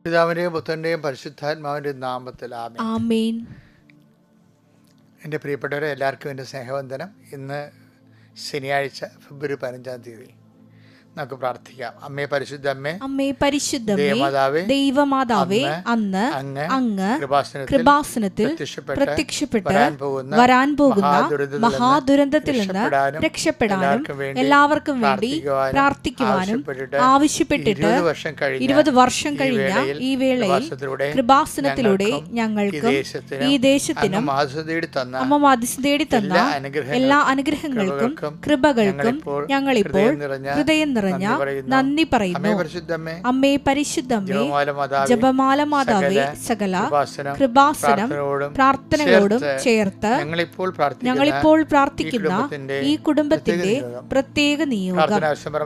പിതാവിൻ്റെയും പുത്രൻ്റെയും പരിശുദ്ധാത്മാവിൻ്റെയും നാമത്തിൽ ആമേൻ. ആമേൻ. എൻ്റെ പ്രിയപ്പെട്ടവരെ, എല്ലാവർക്കും എൻ്റെ സ്നേഹവന്ദനം. ഇന്ന് ശനിയാഴ്ച ഫെബ്രുവരി 15-ാം തീയതി. നമുക്ക് പ്രാർത്ഥിക്കാം. അമ്മേ പരിശുദ്ധമ്മേ, അമ്മേ പരിശുദ്ധമേ, ദൈവമാതാവേ, ദൈവമാതാവേ, അന്ന് അങ്ങ് കൃപാസനത്തിൽ പ്രത്യക്ഷപ്പെട്ട് വരാൻ പോകുന്ന മഹാദുരന്തത്തിൽ നിന്ന് രക്ഷപ്പെടാനും എല്ലാവർക്കും വേണ്ടി പ്രാർത്ഥിക്കുവാനും ആവശ്യപ്പെട്ടിട്ട് 20 വർഷം കഴിഞ്ഞ ഈ വേളയിൽ കൃപാസനത്തിലൂടെ ഞങ്ങൾക്ക് ഈ ദേശത്തിനും അമ്മ മധ്യസ്ഥ തേടി തന്ന എല്ലാ അനുഗ്രഹങ്ങൾക്കും കൃപകൾക്കും ഞങ്ങളിപ്പോൾ ഹൃദയം നിറഞ്ഞ നന്ദി പറയുന്നു. അമ്മേ പരിശുദ്ധമ്മേ, ജപമാല മാതാവേ, സകല കൃപാസനം പ്രാർത്ഥനകളോടും ചേർത്ത് ഞങ്ങളിപ്പോൾ പ്രാർത്ഥിക്കുന്ന ഈ കുടുംബത്തിന്റെ പ്രത്യേക നിയോഗം.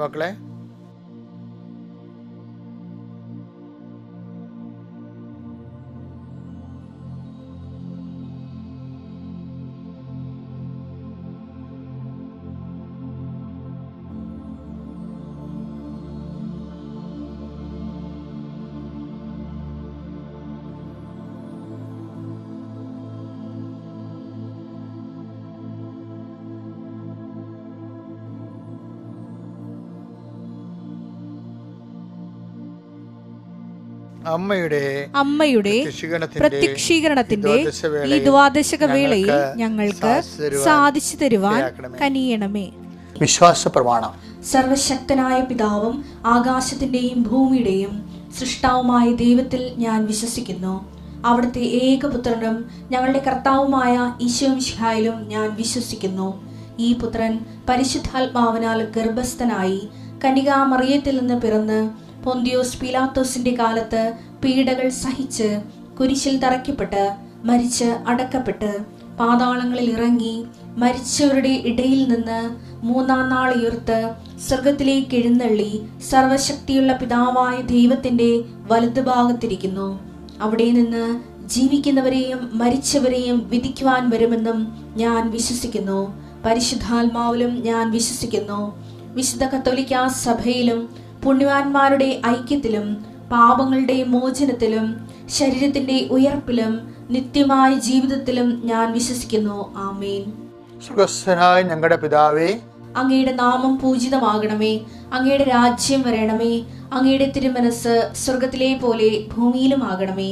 മക്കളെ, അമ്മയുടെ പ്രത്യക്ഷീകരണത്തിന്റെ ഈ ദ്വാദശക വേളയിൽ ഞങ്ങൾക്ക് സാധിച്ചു തരുവാൻ കനിയണമേ. വിശ്വാസ പ്രമാണം. സർവശക്തനായ പിതാവും ആകാശത്തിന്റെയും ഭൂമിയുടെയും സൃഷ്ടാവുമായ ദൈവത്തിൽ ഞാൻ വിശ്വസിക്കുന്നു. അവിടുത്തെ ഏകപുത്രനും ഞങ്ങളുടെ കർത്താവുമായ ഈശോമിശിഹായിലും ഞാൻ വിശ്വസിക്കുന്നു. ഈ പുത്രൻ പരിശുദ്ധാത്മാവിനാൽ ഗർഭസ്ഥനായി കന്യകാമറിയത്തിൽ നിന്ന് പിറന്ന് പൊന്തിയോസ് പീലാത്തോസിന്റെ കാലത്ത് പീഡകൾ സഹിച്ച് കുരിശിൽ തറയ്ക്കപ്പെട്ട് മരിച്ച് അടക്കപ്പെട്ട് പാതാളങ്ങളിൽ ഇറങ്ങി മരിച്ചവരുടെ ഇടയിൽ നിന്ന് 3-ാം നാൾ ഉയർത്ത് സ്വർഗത്തിലേക്ക് എഴുന്നള്ളി സർവശക്തിയുള്ള പിതാവായ ദൈവത്തിന്റെ വലതുഭാഗത്തിരിക്കുന്നു. അവിടെ നിന്ന് ജീവിക്കുന്നവരെയും മരിച്ചവരെയും വിധിക്കുവാൻ വരുമെന്നും ഞാൻ വിശ്വസിക്കുന്നു. പരിശുദ്ധാത്മാവിലും ഞാൻ വിശ്വസിക്കുന്നു. വിശുദ്ധ കത്തോലിക്കാ സഭയിലും പുണ്യവാന്മാരുടെ ഐക്യത്തിലും പാപങ്ങളുടെ മോചനത്തിലും ശരീരത്തിന്റെ ഉയർപ്പിലും നിത്യമായ ജീവിതത്തിലും ഞാൻ വിശ്വസിക്കുന്നു. ആമേൻ. സ്വർഗ്ഗസ്ഥനായ ഞങ്ങളുടെ പിതാവേ, അങ്ങയുടെ നാമം പൂജിതമാകണമേ. അങ്ങയുടെ രാജ്യം വരണമേ. അങ്ങയുടെ തിരുമനസ് സ്വർഗത്തിലെ പോലെ ഭൂമിയിലും ആകണമേ.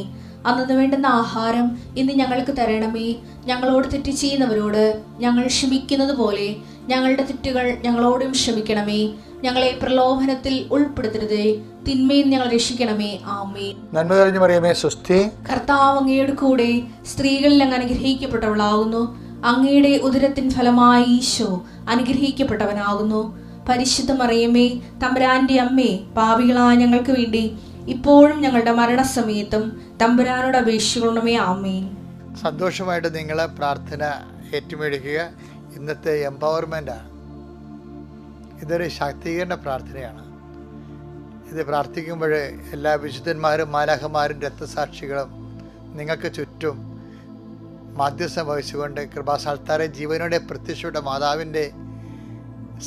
അന്നു വേണ്ടുന്ന ആഹാരം ഇന്ന് ഞങ്ങൾക്ക് തരണമേ. ഞങ്ങളോട് തെറ്റ് ചെയ്യുന്നവരോട് ഞങ്ങൾ ക്ഷമിക്കുന്നത് പോലെ ഞങ്ങളുടെ തെറ്റുകൾ ഞങ്ങളോടും ക്ഷമിക്കണമേ. ഞങ്ങളെ പ്രലോഭനത്തിൽ ഉൾപ്പെടുത്തരുതേ, തിന്മയിൽ ഞങ്ങൾ രക്ഷിക്കണമേ. ആമേൻ. നന്മ നിറഞ്ഞ മറിയമേ, സ്വസ്തി. കർത്താവ് അങ്ങയുടെ കൂടെ സ്ത്രീകളിൽ അങ്ങ് അനുഗ്രഹിക്കപ്പെട്ടവളാകുന്നു. അങ്ങയുടെ ഉദരത്തിൻ ഫലമായി ഈശോ അനുഗ്രഹിക്കപ്പെട്ടവനാകുന്നു. പരിശുദ്ധ മറിയമേ, തമ്പുരാന്റെ അമ്മേ, പാപികളായ ഞങ്ങൾക്ക് വേണ്ടി ഇപ്പോഴും ഞങ്ങളുടെ മരണസമയത്തും തമ്പുരാനോട് അപേക്ഷിക്കണമേ. ആമേൻ. സന്തോഷമായിട്ട് നിങ്ങളെ പ്രാർത്ഥന ഏറ്റുമേടിക്കുക. ഇന്നത്തെ എംപവർമെൻ്റാണ്. ഇതൊരു ശാക്തീകരണ പ്രാർത്ഥനയാണ്. ഇത് പ്രാർത്ഥിക്കുമ്പോൾ എല്ലാ വിശുദ്ധന്മാരും മാലാഖമാരും രക്തസാക്ഷികളും നിങ്ങൾക്ക് ചുറ്റും മാധ്യസ്ഥം വഹിച്ചുകൊണ്ട് കൃപാസ്ഥാനത്താറെ ജീവനോടെ പ്രത്യക്ഷപ്പെട്ട മാതാവിൻ്റെ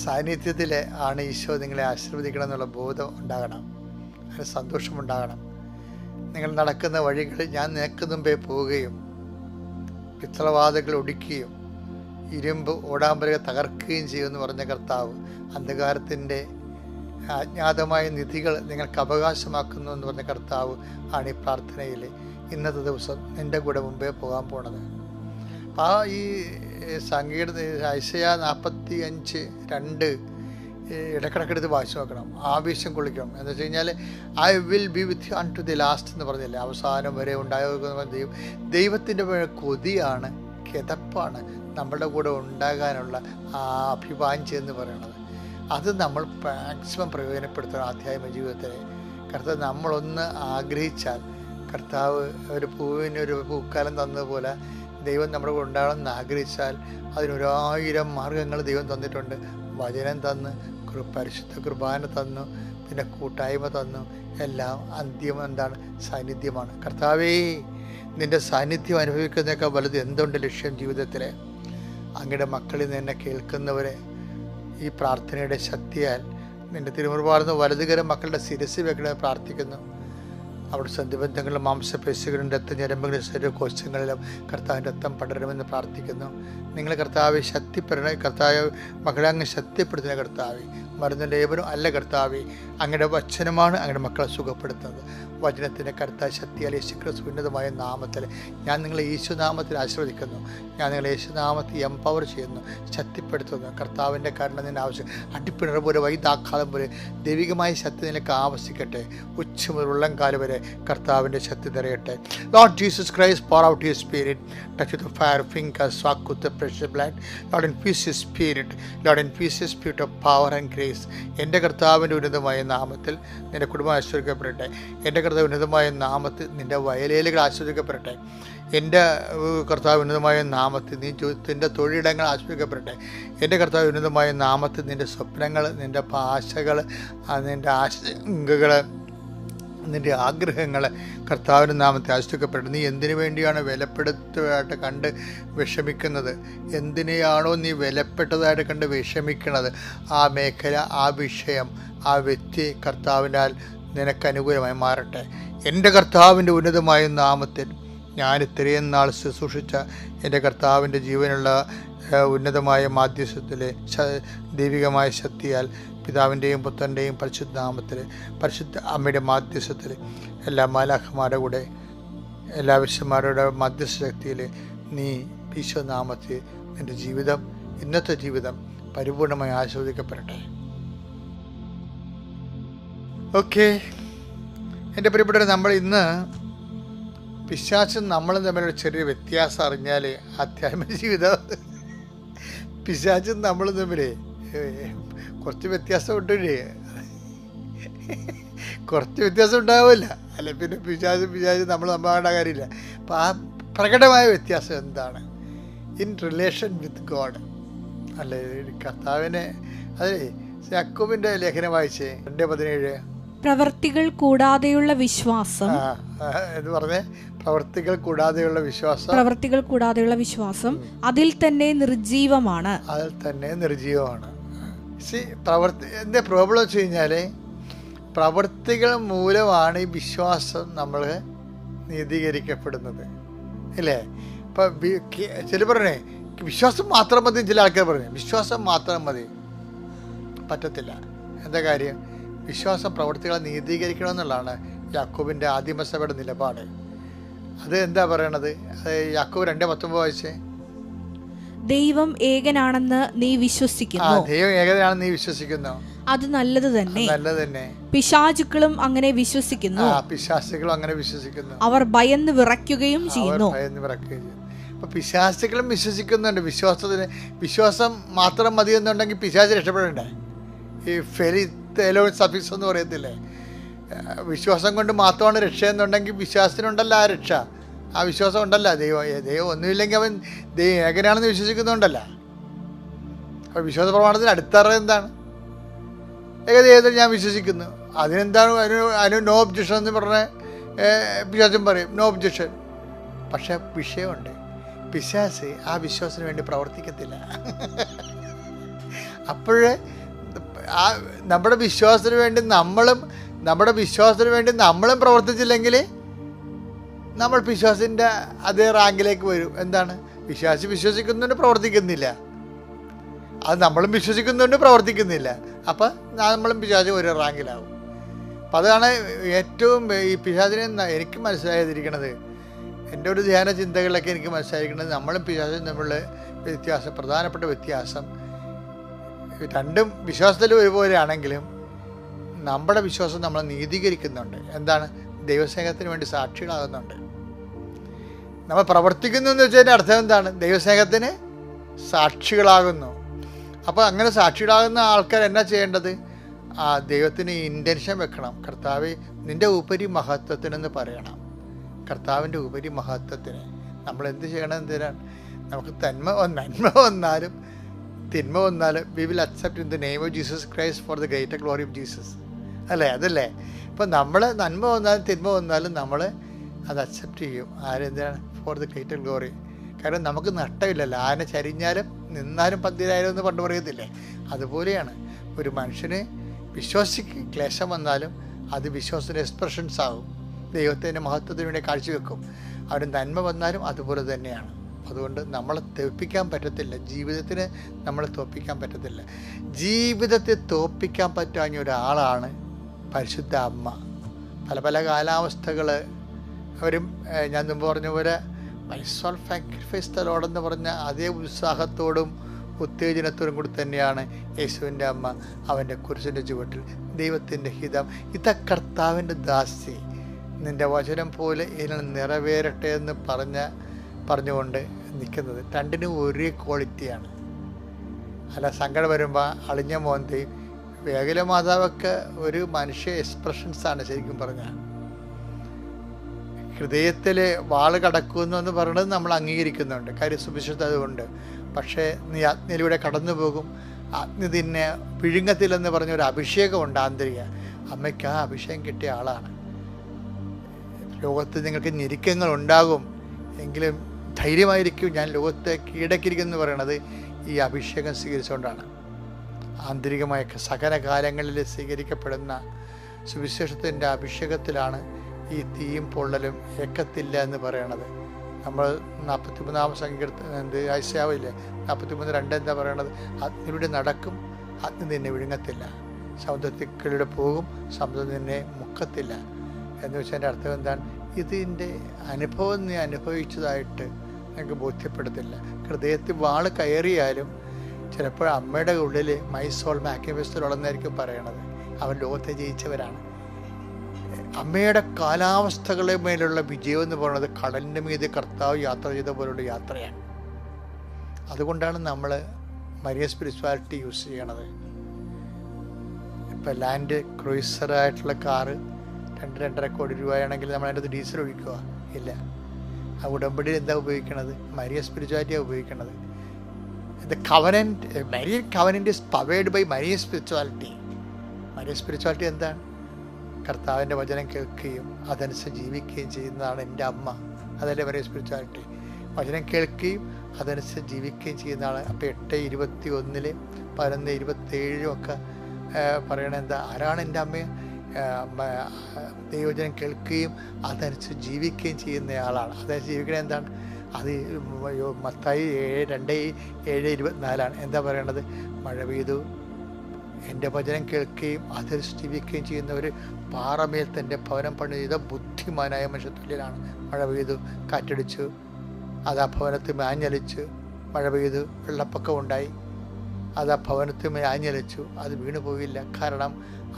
സാന്നിധ്യത്തിൽ ആണ് ഈശോ നിങ്ങളെ ആശീർവദിക്കണം എന്നുള്ള ബോധം ഉണ്ടാകണം. അതിന് സന്തോഷമുണ്ടാകണം. നിങ്ങൾ നടക്കുന്ന വഴികളിൽ ഞാൻ നിനക്ക് മുമ്പേ പോവുകയും പിത്തളവാതിലുകൾ ഒടിക്കുകയും ഇരുമ്പ് ഓടാമ്പലുകൾ തകർക്കുകയും ചെയ്യുമെന്ന് പറഞ്ഞ കർത്താവ് അന്ധകാരത്തിൻ്റെ അജ്ഞാതമായ നിധികൾ നിങ്ങൾക്ക് അവകാശമാക്കുന്നു എന്ന് പറഞ്ഞ കർത്താവ് ആണ് ഈ പ്രാർത്ഥനയിൽ ഇന്നത്തെ ദിവസം നിൻ്റെ കൂടെ മുമ്പേ പോകാൻ പോണത്. അപ്പോൾ ഈ സംഗീത ഐശയ 45:2 ഇടക്കിടക്കെടുത്ത് വായിച്ചു നോക്കണം. ആവേശം കൊള്ളിക്കണം. എന്ന് വെച്ച് കഴിഞ്ഞാൽ I will be with you unto the last എന്ന് പറഞ്ഞില്ലേ, അവസാനം വരെ ഉണ്ടാകുന്ന ദൈവത്തിൻ്റെ കൊതിയാണ്, കിതപ്പാണ് നമ്മളുടെ കൂടെ ഉണ്ടാകാനുള്ള ആ അഭിവാഞ്ചി എന്ന് പറയുന്നത്. അത് നമ്മൾ മാക്സിമം പ്രയോജനപ്പെടുത്തണം ആധ്യാത്മിക ജീവിതത്തിൽ. കർത്താവ് നമ്മളൊന്ന് ആഗ്രഹിച്ചാൽ, കർത്താവ് ഒരു പൂവിനൊരു പൂക്കാലം തന്നതുപോലെ ദൈവം നമ്മുടെ കൂടെ ഉണ്ടാകണമെന്ന് ആഗ്രഹിച്ചാൽ അതിനൊരായിരം മാർഗങ്ങൾ ദൈവം തന്നിട്ടുണ്ട്. വചനം തന്ന്, പരിശുദ്ധ കുർബാന തന്നു, പിന്നെ കൂട്ടായ്മ തന്നു. എല്ലാം അന്ത്യം എന്താണ്? സാന്നിധ്യമാണ്. കർത്താവേ, നിൻ്റെ സാന്നിധ്യം അനുഭവിക്കുന്നതൊക്കെ വലുത് എന്തുണ്ട് ലക്ഷ്യം ജീവിതത്തിൽ? അങ്ങയുടെ മക്കളിൽ നിന്നെ കേൾക്കുന്നവരെ ഈ പ്രാർത്ഥനയുടെ ശക്തിയാൽ നിന്റെ തിരുമുറുപാടുന്ന വലതുകരം മക്കളുടെ ശിരസ് വെക്കണമെന്ന് പ്രാർത്ഥിക്കുന്നു. അവിടെ സന്ധിബന്ധങ്ങളിലും മാംസപേശികളിലും രക്തഞരമ്പുകളിലും ശരീരകോശങ്ങളിലും കർത്താവിൻ്റെ രക്തം പടരണമെന്ന് പ്രാർത്ഥിക്കുന്നു. നിങ്ങൾ കർത്താവെ ശക്തിപ്പെടണ കർത്താവ്, മകളെ അങ്ങ് ശക്തിപ്പെടുത്തുന്ന കർത്താവെ, മരുന്ന് ലേപനം അല്ല കർത്താവെ, അങ്ങയുടെ വചനമാണ് അങ്ങയുടെ മക്കളെ സുഖപ്പെടുത്തുന്നത്. വചനത്തിൻ്റെ കർത്താവ് ശക്തിയാൽ യേശുക്രിസ്തു ഉന്നതമായ നാമത്തിൽ ഞാൻ നിങ്ങളെ യേശുനാമത്തിൽ ആശീർവദിക്കുന്നു. ഞാൻ നിങ്ങളെ യേശുനാമത്തിൽ എംപവർ ചെയ്യുന്നു, ശക്തിപ്പെടുത്തുന്നു. കർത്താവിൻ്റെ കരുണ നിന്നെ ആവശ്യം അടിപ്പിണർ പോലെ വൈദാഘാതം പോലെ ദൈവികമായ ശക്തി നിനക്ക് ആവശ്യിക്കട്ടെ. ഉച്ച മുതൽ ഉള്ളംകാല് വരെ കർത്താവിൻ്റെ ശക്തി നിറയട്ടെ. Lord Jesus Christ, pour out your spirit, touch with the fire fingers, walk with the precious blood. Lord, infuse your spirit. Lord, infuse your spirit of power and grace. എൻ്റെ കർത്താവിൻ്റെ ഉന്നതമായ നാമത്തിൽ നിൻ്റെ കുടുംബം ആശ്വസിക്കപ്പെടട്ടെ. എൻ്റെ കർത്താവ് ഉന്നതമായ നാമത്തിൽ നിൻ്റെ വയലേലുകൾ ആശ്വസിക്കപ്പെടട്ടെ. എൻ്റെ കർത്താവ് ഉന്നതമായ നാമത്തിൽ നിൻ്റെ തൊഴിലിടങ്ങൾ ആശ്വസിക്കപ്പെടട്ടെ. എൻ്റെ കർത്താവ് ഉന്നതമായ നാമത്തിൽ നിൻ്റെ സ്വപ്നങ്ങൾ, നിൻ്റെ ഭാഷകൾ, നിൻ്റെ ആശങ്കകൾ, നിൻ്റെ ആഗ്രഹങ്ങൾ കർത്താവിൻ്റെ നാമത്തെ ആശ്വസിക്കപ്പെടട്ടെ. നീ എന്തിനു വേണ്ടിയാണ് വിലപ്പെടുത്തതായിട്ട് കണ്ട് വിഷമിക്കുന്നത്? എന്തിനെയാണോ നീ വിലപ്പെട്ടതായിട്ട് കണ്ട് വിഷമിക്കുന്നത്? ആ മേഖല, ആ വിഷയം, ആ വ്യക്തി കർത്താവിനാൽ നിനക്ക് അനുകൂലമായി മാറട്ടെ. എൻ്റെ കർത്താവിൻ്റെ ഉന്നതമായ നാമത്തിൽ ഞാൻ ഇത്രയും നാൾ ശുശ്രൂഷിച്ച എൻ്റെ കർത്താവിൻ്റെ ജീവനുള്ള ഉന്നതമായ മാധ്യസ്ഥത്തിലെ ദൈവികമായ ശക്തിയാൽ പിതാവിൻ്റെയും പുത്രൻ്റെയും പരിശുദ്ധ നാമത്തിൽ, പരിശുദ്ധ അമ്മയുടെ മാധ്യസ്ഥത്തിൽ, എല്ലാ മാലാഖമാരുടെ കൂടെ, എല്ലാ വിശുദ്ധന്മാരുടെ മാധ്യസ്ഥ ശക്തിയിൽ നീ ഈശോനാമത്തിൽ നിൻ്റെ ജീവിതം, ഇന്നത്തെ ജീവിതം പരിപൂർണമായി ആസ്വദിക്കപ്പെടട്ടെ. ഓക്കെ, എൻ്റെ പ്രിയപ്പെട്ടവരെ, നമ്മൾ ഇന്ന് പിശാചും നമ്മളും തമ്മിലൊരു ചെറിയ വ്യത്യാസം അറിഞ്ഞാൽ ആധ്യാത്മിക ജീവിതം പിശാചും നമ്മളും തമ്മിൽ കുറച്ച് വ്യത്യാസം ഉണ്ടല്ലേ? കുറച്ച് വ്യത്യാസം ഉണ്ടാവില്ല, അല്ലെ? പിന്നെ പിശാച് നമ്മൾ നമ്മളാകേണ്ട കാര്യമില്ല. അപ്പം ആ പ്രകടമായ വ്യത്യാസം എന്താണ്? ഇൻ റിലേഷൻ വിത്ത് ഗോഡ്, അല്ലേ? കർത്താവിനെ, അതെ, യാക്കോബിൻ്റെ ലേഖനം വായിച്ചേ 2:17. പ്രവർത്തികൾ കൂടാതെയുള്ള വിശ്വാസം, എന്ന് പറഞ്ഞേ, പ്രവർത്തികൾ കൂടാതെയുള്ള വിശ്വാസം, പ്രവർത്തികൾ കൂടാതെയുള്ള വിശ്വാസം അതിൽ തന്നെ നിർജീവമാണ്, അതിൽ തന്നെ നിർജീവമാണ്. എന്താ പ്രോബ്ലം വെച്ച് കഴിഞ്ഞാൽ, പ്രവർത്തികൾ മൂലമാണ് ഈ വിശ്വാസം നമ്മൾ നീതീകരിക്കപ്പെടുന്നത്, അല്ലേ? ഇപ്പം ചില പറഞ്ഞേ വിശ്വാസം മാത്രം മതി, ചില ആൾക്കാർ പറഞ്ഞു വിശ്വാസം മാത്രം മതി. പറ്റത്തില്ല. എന്താ കാര്യം? വിശ്വാസം പ്രവർത്തികളെ നീതീകരിക്കണമെന്നുള്ളതാണ് യാക്കോബിൻ്റെ ആദിമസഭയുടെ നിലപാട്. അത് എന്താ പറയണത്? അത് യാക്കോബ് 2:19 വായിച്ചേ. ദൈവം ഏകനാണെന്ന് നീ വിശ്വസിക്കുന്നു. ദൈവം ഏകനാണെന്ന് നീ വിശ്വസിക്കുന്നു. അത് നല്ലത് തന്നെ. നല്ലത് തന്നെ. പിശാചുക്കളും അങ്ങനെ വിശ്വസിക്കുന്നു. പിശാചുക്കളും അങ്ങനെ വിശ്വസിക്കുന്നു. അവർ ഭയന്ന് വിറയ്ക്കുകയും ചെയ്യുന്നു. അപ്പൊ പിശാചുക്കളും വിശ്വസിക്കുന്നുണ്ട്. വിശ്വാസം മാത്രം മതി എന്നുണ്ടെങ്കിൽ പിശാച് രക്ഷപ്പെടണ്ടേ? ഈ സഫിക്സ് എന്ന് പറയത്തില്ലേ? വിശ്വാസം കൊണ്ട് മാത്രമാണ് രക്ഷ എന്നുണ്ടെങ്കിൽ വിശ്വാസത്തിനുണ്ടല്ല ആ രക്ഷ. ആ വിശ്വാസം ഉണ്ടല്ല. ദൈവം ഒന്നുമില്ലെങ്കിൽ അവൻ ഏകനാണെന്ന് വിശ്വസിക്കുന്നുണ്ടല്ല. അപ്പോൾ വിശ്വാസ പ്രമാണത്തിന് അടുത്തറ എന്താണ്? ഏകദൈവത്തിൽ ഞാൻ വിശ്വസിക്കുന്നു. അതിനെന്താണ്? അതിന് നോ ഒബ്ജക്ഷൻ എന്ന് പറഞ്ഞ പിശാചൻ പറയും, നോ ഒബ്ജക്ഷൻ. പക്ഷെ വിഷയമുണ്ട്. പിശാച് ആ വിശ്വാസത്തിന് വേണ്ടി പ്രവർത്തിക്കത്തില്ല. അപ്പോഴേ നമ്മുടെ വിശ്വാസത്തിന് വേണ്ടി നമ്മളും പ്രവർത്തിച്ചില്ലെങ്കിൽ നമ്മൾ പിശാചിൻ്റെ അതേ റാങ്കിലേക്ക് വരും. എന്താണ്? പിശാച് വിശ്വസിക്കുന്നുണ്ട്, പ്രവർത്തിക്കുന്നില്ല. അത് നമ്മളും വിശ്വസിക്കുന്നുണ്ട്, പ്രവർത്തിക്കുന്നില്ല. അപ്പം നമ്മളും പിശാച് ഒരു റാങ്കിലാവും. അപ്പം അതാണ് ഏറ്റവും ഈ പിശാചിനെ എനിക്ക് മനസ്സിലായിരിക്കണത്. എൻ്റെ ഒരു ധ്യാന ചിന്തകളിലൊക്കെ എനിക്ക് മനസ്സിലായിരിക്കുന്നത്, നമ്മളും പിശാചും തമ്മിലുള്ള വ്യത്യാസം, പ്രധാനപ്പെട്ട വ്യത്യാസം, രണ്ടും വിശ്വാസത്തിൽ ഒരുപോലെ ആണെങ്കിലും നമ്മുടെ വിശ്വാസം നമ്മൾ നീതീകരിക്കുന്നുണ്ട്. എന്താണ്? ദൈവസ്നേഹത്തിന് വേണ്ടി സാക്ഷികളാകുന്നുണ്ട്. നമ്മൾ പ്രവർത്തിക്കുന്നു എന്ന് വെച്ചതിൻ്റെ അർത്ഥം എന്താണ്? ദൈവസ്നേഹത്തിന് സാക്ഷികളാകുന്നു. അപ്പോൾ അങ്ങനെ സാക്ഷികളാകുന്ന ആൾക്കാർ എന്നാ ചെയ്യേണ്ടത്? ദൈവത്തിന് ഇൻറ്റൻഷൻ വെക്കണം. കർത്താവേ, നിൻ്റെ ഉപരി മഹത്വത്തിനെന്ന് പറയണം. കർത്താവിൻ്റെ ഉപരി മഹത്വത്തിന് നമ്മൾ എന്ത് ചെയ്യണം? എന്തിനാണ്? നമുക്ക് നന്മ വന്നാലും തിന്മ വന്നാലും we will accept in the name of Jesus Christ four the greater glory of Jesus, അല്ലേ? അതല്ലേ? ഇപ്പം നമ്മൾ നന്മ വന്നാലും തിന്മ വന്നാലും നമ്മൾ അത് അക്സെപ്റ്റ് ചെയ്യും. ആരെന്താണ്? For the greater glory. കാരണം നമുക്ക് നഷ്ടമില്ലല്ലോ. ആന ചരിഞ്ഞാലും നിന്നാലും 10,000 എന്ന് പണ്ട് പറയത്തില്ലേ? അതുപോലെയാണ് ഒരു മനുഷ്യന് ക്ലേശം വന്നാലും അത് വിശ്വാസത്തിൻ്റെ എക്സ്പ്രഷൻസ് ആകും. ദൈവത്തിൻ്റെ മഹത്വത്തിന് വേണ്ടി കാഴ്ചവെക്കും. അവന് നന്മ വന്നാലും അതുപോലെ തന്നെയാണ്. അതുകൊണ്ട് നമ്മളെ തോൽപ്പിക്കാൻ പറ്റത്തില്ല, ജീവിതത്തിന് നമ്മളെ തോൽപ്പിക്കാൻ പറ്റത്തില്ല. ജീവിതത്തെ തോൽപ്പിക്കാൻ പറ്റാഞ്ഞ ഒരാളാണ് പരിശുദ്ധ അമ്മ. പല പല കാലാവസ്ഥകൾ അവരും ഞാൻ മുമ്പ് പറഞ്ഞ പോലെ മൈസോൾ സാക്രിഫൈസ് ദ ലോർഡ് എന്ന് പറഞ്ഞ അതേ ഉത്സാഹത്തോടും ഉത്തേജനത്തോടും കൂടി തന്നെയാണ് യേശുവിൻ്റെ അമ്മ അവൻ്റെ കുരിശിൻ്റെ ചുവട്ടിൽ ദൈവത്തിൻ്റെ ഹിതം ഇത കർത്താവിൻ്റെ ദാസി നിൻ്റെ വചനം പോലെ ഇതിൽ നിറവേറട്ടെ എന്ന് പറഞ്ഞുകൊണ്ട് നിൽക്കുന്നത്. രണ്ടിനും ഒരേ ക്വാളിറ്റിയാണ്. അല്ല സങ്കടം വരുമ്പോൾ അളിഞ്ഞ മോന്തയും വേഗല മാതാവൊക്കെ ഒരു മനുഷ്യ എക്സ്പ്രഷൻസാണ് ശരിക്കും പറഞ്ഞാൽ. ഹൃദയത്തിൽ വാള് കടക്കുന്നു എന്ന് പറയുന്നത് നമ്മൾ അംഗീകരിക്കുന്നുണ്ട്, കാര്യം സുവിശേഷത അതുകൊണ്ട്. പക്ഷേ നീ അഗ്നിയിലൂടെ കടന്നു പോകും, അഗ്നി തിന്നെ വിഴുങ്ങത്തില്ലെന്ന് പറഞ്ഞൊരു അഭിഷേകമുണ്ട് ആന്തരിക. അമ്മയ്ക്ക് ആ അഭിഷേകം കിട്ടിയ ആളാണ്. ലോകത്ത് നിങ്ങൾക്ക് ഞെരുക്കങ്ങൾ ഉണ്ടാകും, എങ്കിലും ധൈര്യമായിരിക്കും, ഞാൻ ലോകത്തെ കീഴടക്കിയിരിക്കുന്നു പറയണത് ഈ അഭിഷേകം സ്വീകരിച്ചുകൊണ്ടാണ്. ആന്തരികമായ സകല കാലങ്ങളിൽ സ്വീകരിക്കപ്പെടുന്ന സുവിശേഷത്തിൻ്റെ അഭിഷേകത്തിലാണ് ഈ തീയും പൊള്ളലും ഏക്കത്തില്ല എന്ന് പറയണത്. നമ്മൾ 43 സങ്കീർത്തനം ഐശാവില്ലേ 43:2 എന്താ പറയണത്? അഗ്നിയിലൂടെ നടക്കും, അഗ്നി നിന്നെ വിഴുങ്ങത്തില്ല, സമുദ്രത്തിലൂടെ പോകും, സമുദ്രം നിന്നെ മുക്കത്തില്ല എന്ന് വെച്ചാൽ എൻ്റെ അർത്ഥം എന്താണ്? ഇതിൻ്റെ അനുഭവം നീ അനുഭവിച്ചതായിട്ട് നിങ്ങൾക്ക് ബോധ്യപ്പെടുത്തില്ല. ഹൃദയത്തിൽ വാള് കയറിയാലും ചിലപ്പോൾ അമ്മയുടെ ഉള്ളിൽ മൈസോൾ മാക്കിഫെസ്റ്റിലുള്ളതായിരിക്കും പറയണത്. അവർ ലോകത്തെ ജയിച്ചവരാണ്. അമ്മയുടെ കാലാവസ്ഥകളെ മേലുള്ള വിജയം എന്ന് പറയുന്നത് കടലിൻ്റെ മീതെ കർത്താവ് യാത്ര ചെയ്ത പോലുള്ള യാത്രയാണ്. അതുകൊണ്ടാണ് നമ്മൾ മരിയ സ്പിരിച്വാലിറ്റി യൂസ് ചെയ്യണത്. ഇപ്പം ലാൻഡ് ക്രൂയിസറായിട്ടുള്ള കാറ് 2-2.5 കോടി രൂപയാണെങ്കിൽ നമ്മൾ അതിൻ്റെ ഡീസൽ ഒഴിക്കുക ഇല്ല. ആ ഉടമ്പടിയിൽ എന്താ ഉപയോഗിക്കണത്? Maria സ്പിരിച്വാലിറ്റിയാണ് ഉപയോഗിക്കണത്. The covenant, Marian covenant is powered by Marian spirituality. Marian spirituality എന്താണ്? കർത്താവിൻ്റെ വചനം കേൾക്കുകയും അതനുസരിച്ച് ജീവിക്കുകയും ചെയ്യുന്നതാണ് എൻ്റെ അമ്മ. അതല്ലേ മരിയ സ്പിരിച്വാലിറ്റി. വചനം കേൾക്കുകയും അതനുസരിച്ച് ജീവിക്കുകയും ചെയ്യുന്നതാണ്. അപ്പോൾ 8:21 11:27 ഒക്കെ പറയണത് എന്താ? ആരാണ് എൻ്റെ അമ്മ? ദൈവവചനം കേൾക്കുകയും അതനുസരിച്ച് ജീവിക്കുകയും ചെയ്യുന്നയാളാണ്. അതനുസരിച്ച് ജീവിക്കണത് എന്താണ്? അത് മത്തായി 2:7-24 എന്താ പറയണത്? മഴ പെയ്തു, എൻ്റെ വചനം കേൾക്കുകയും അതിൽ ജീവിക്കുകയും ചെയ്യുന്ന ഒരു പാറമേൽ തൻ്റെ ഭവനം പണി ചെയ്ത ബുദ്ധിമാനായ മനുഷ്യത്തുല്യനാണ്. മഴ പെയ്തു, കാറ്റടിച്ചു, അത് ആ ഭവനത്തിൽ ആഞ്ഞലിച്ചു. മഴ പെയ്തു, വെള്ളപ്പൊക്കം ഉണ്ടായി, അത് ആ ഭവനത്തിൽ ആഞ്ഞലിച്ചു, അത് വീണു പോയില്ല. കാരണം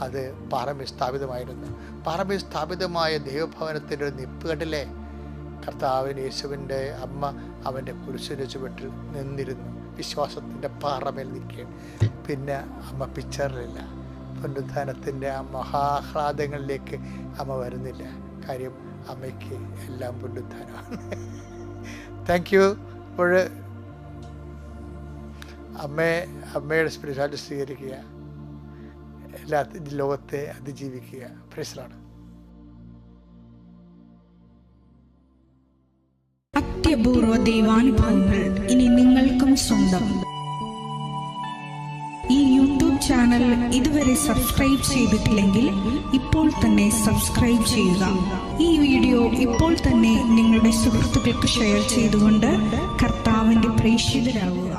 അത് പാറമേൽ സ്ഥാപിതമായിരുന്നു. പാറമേൽ സ്ഥാപിതമായ ദൈവഭവനത്തിൻ്റെ ഒരു നിപ്പ് കണ്ടില്ലേ? കർത്താവിന് യേശുവിൻ്റെ അമ്മ അവൻ്റെ കുരിശിൻ്റെ ചുവട്ടിൽ നിന്നിരുന്നു, വിശ്വാസത്തിൻ്റെ പാറമേൽ നിൽക്കുകയാണ്. പിന്നെ അമ്മ പിക്ചറിലില്ല. പുനരുത്ഥാനത്തിൻ്റെ ആ മഹാഹ്ലാദങ്ങളിലേക്ക് അമ്മ വരുന്നില്ല. കാര്യം അമ്മയ്ക്ക് എല്ലാം പുനരുത്ഥാനമാണ്. Thank you. അപ്പോൾ അമ്മയുടെ സ്പിരിച്വാലിറ്റി സ്വീകരിക്കുക, എല്ലാ ലോകത്തെ അതിജീവിക്കുക. പ്രൈസ്. അത്യപൂർവ ദൈവാനുഭവങ്ങൾ ഇനി നിങ്ങൾക്കും സ്വന്തം. ഈ യൂട്യൂബ് ചാനൽ ഇതുവരെ സബ്സ്ക്രൈബ് ചെയ്തിട്ടില്ലെങ്കിൽ ഇപ്പോൾ തന്നെ സബ്സ്ക്രൈബ് ചെയ്യുക. ഈ വീഡിയോ ഇപ്പോൾ തന്നെ നിങ്ങളുടെ സുഹൃത്തുക്കൾക്ക് ഷെയർ ചെയ്തുകൊണ്ട് കർത്താവിൻ്റെ പ്രേക്ഷിതരാകുക.